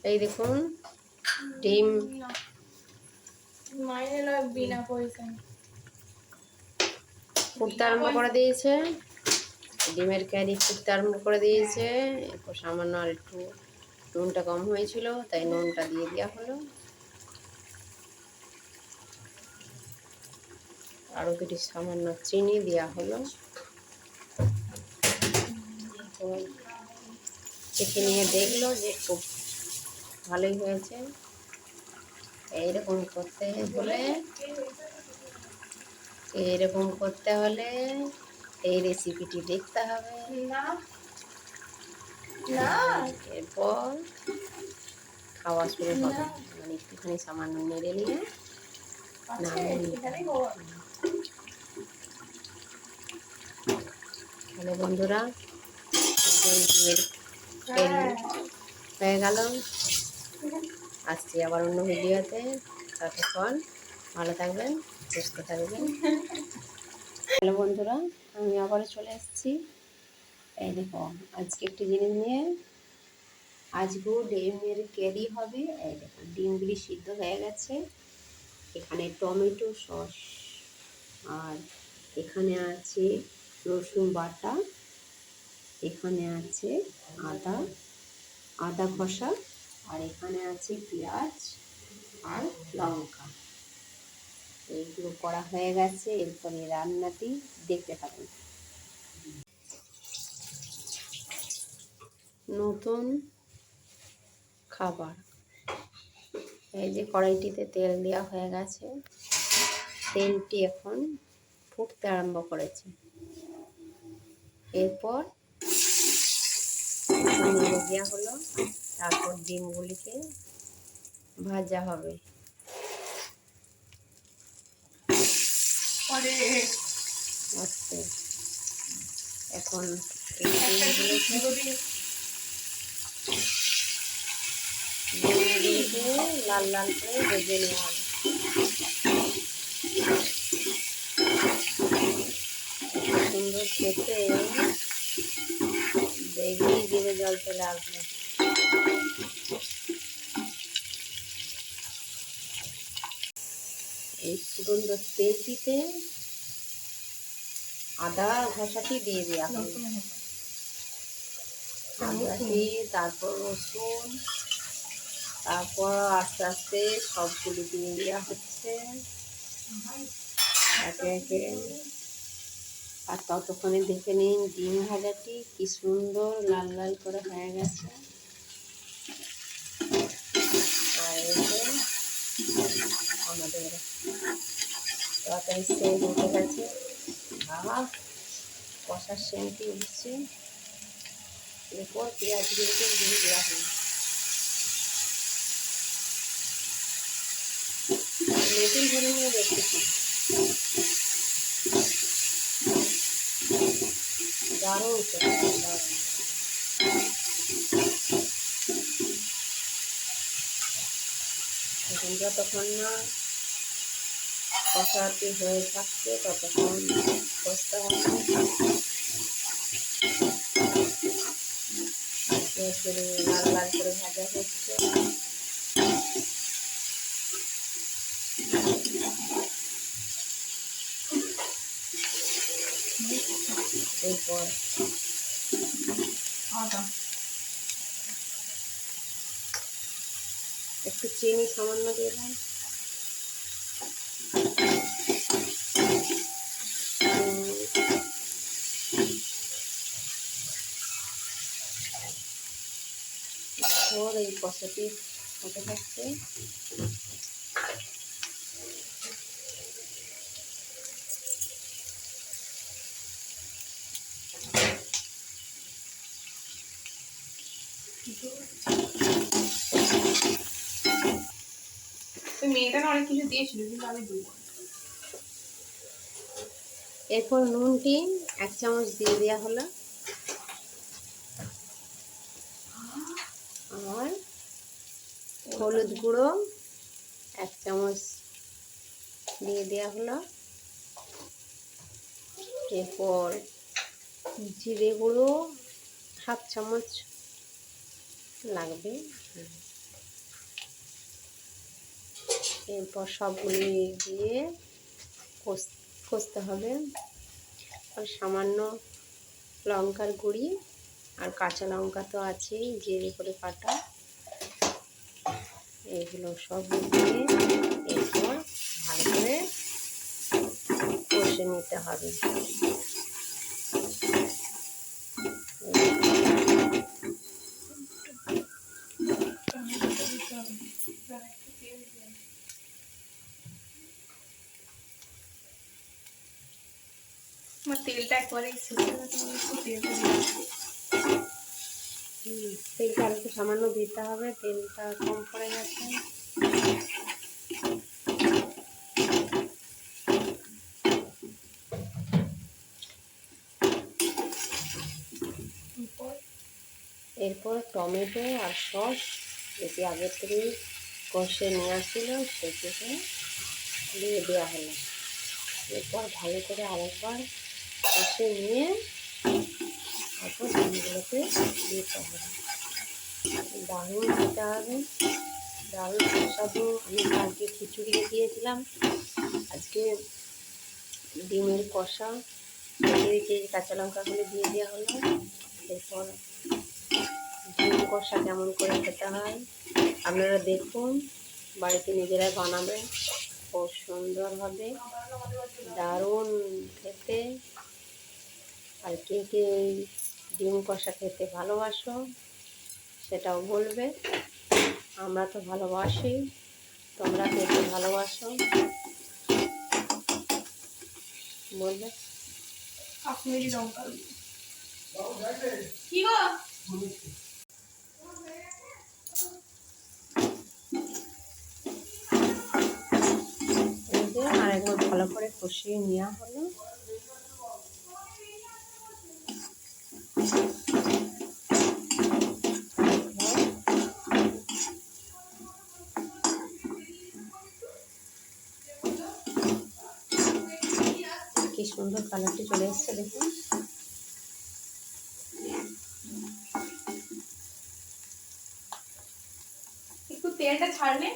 এই দেখুন ডিম ফুটতে আরম্ভ করে দিয়েছে, ডিমের ক্যারি ফুটতে আরম্ভ করে দিয়েছে। এরপর সামান্য আর একটু নুনটা কম হয়েছিল, তাই নুনটা দিয়ে দেওয়া হলো। আরও কিছু সামান্য চিনি দেওয়া হলো। চেখে নিয়ে দেখলো যে খুব ভালোই হয়েছে। এইরকম করতে হলে এই রেসিপিটি দেখতে হবে। এরপর খাওয়া শুরু হবে, মানে একটুখানি সামান্য নেড়ে নিয়ে হ্যালো বন্ধুরা, হয়ে গেল। আসছি আবার অন্য ভিডিওতে, ততক্ষণ ভালো থাকবেন, সুস্থ থাকবেন। হ্যালো বন্ধুরা, আমি আবারও চলে এসেছি। এই দেখো আজকে একটি জিনিস নিয়ে, আজকেও ডিমের ক্যারি হবে। এই দেখো ডিমগুলি সিদ্ধ হয়ে গেছে। এখানে টমেটো সস, আর এখানে আছে রসুন বাটা, এখানে আছে আদা ঘষা, আর এখানে আছে পেঁয়াজ আর লঙ্কা। এইগুলো করা হয়ে গেছে। এরপরে রান্নাটি দেখতে থাকুন। নতুন খাবার, এই যে কড়াইটিতে তেল দেওয়া হয়ে গেছে। তেলটি এখন ফুটতে আরম্ভ করেছে। এরপর নেড়ে দেওয়া হলো, তারপর ডিমগুলিকে ভাজা হবে। আচ্ছা, এখন এই ডিমগুলিকে লাল লাল করে ভেজে নেওয়া হবে। সুন্দর খেতে দেখলেই জিভে জল চলে আসবে। এই সুগন্ধ তেলটিতে আদা ঘষাটি দিয়ে দেওয়া হবে। আদাটি, তারপর রসুন, তারপর আস্তে আস্তে সবগুলি দিয়ে দেওয়া হচ্ছে একে একে। আর ততক্ষণে দেখে নিন ডিম ভাজাটি কি সুন্দর লাল লাল করে হয়ে গেছে। আর আমাদের তরকারি সেন্ট উঠে গেছে। কষার সেন্টটি উঠছে। এরপর পেঁয়াজগুলিকে দিয়ে দেওয়া হলো। নতুন ধরনের রেসিপি, দারুণ এখন যতক্ষণ না কষাটি হয়ে থাকছে ততক্ষণ কষতে হবে। লাল লাল করে ভাজা হচ্ছে। এরপর একটু চিনি সামান্য দিলাম। এই কষাটি হতে থাকছে। মেয়েটাকে অনেক কিছু দিয়েছিল কিন্তু আমি দুই। এরপর নুনটি 1 চামচ দিয়ে দেওয়া হলো, আর হলুদ গুঁড়ো 1 চামচ দিয়ে দেওয়া হলো। এরপর জিরে গুঁড়ো 1/2 চামচ লাগবে। এরপর সবগুলি দিয়ে কষতে হবে। আর সামান্য লঙ্কার গুঁড়ি আর কাঁচা লঙ্কা তো আছেই জিরে করে কাটা, এগুলো সব দিয়ে এরপর ভালো করে কষে নিতে হবে। আমার তেলটা একবারেই শেষ হয়ে গেছে, আমি একটু তেলটা দিচ্ছি। তেলটা আর একটু সামান্য দিতে হবে, তেলটা কম পড়ে গেছে। এরপর টমেটো আর সস যেটি আগের থেকে কষে নিয়ে আসছিল সেটিকে দিয়ে দেওয়া হলো। এরপর ভালো করে আরেকবার কষে নিয়ে তারপর ডিমগুলোকে দিতে হবে। দারুণ দিতে হবে, দারুণ সুস্বাদু। আমি কালকে খিচুড়ি দিয়েছিলাম, আজকে ডিমের কষা দিয়েছি, কাঁচা লঙ্কাগুলো দিয়ে দেওয়া হলো। এরপর ডিম কষা কেমন করে খেতে হয় আপনারা দেখুন, বাড়িতে নিজেরাই বানাবেন, খুব সুন্দর হবে, দারুণ খেতে। আর কে কে এই ডিম কষা খেতে ভালোবাসো সেটাও বলবে। আমরা তো ভালোবাসি, তোমরা খেতে ভালোবাসো বলবে। কাশ্মীরি লঙ্কা কি গো? এই যে আরেকবার ভালো করে কষিয়ে নেওয়া হলো। কি সুন্দর কালারটি চলে এসছে দেখুন। একটু তেলটা ছাড়লে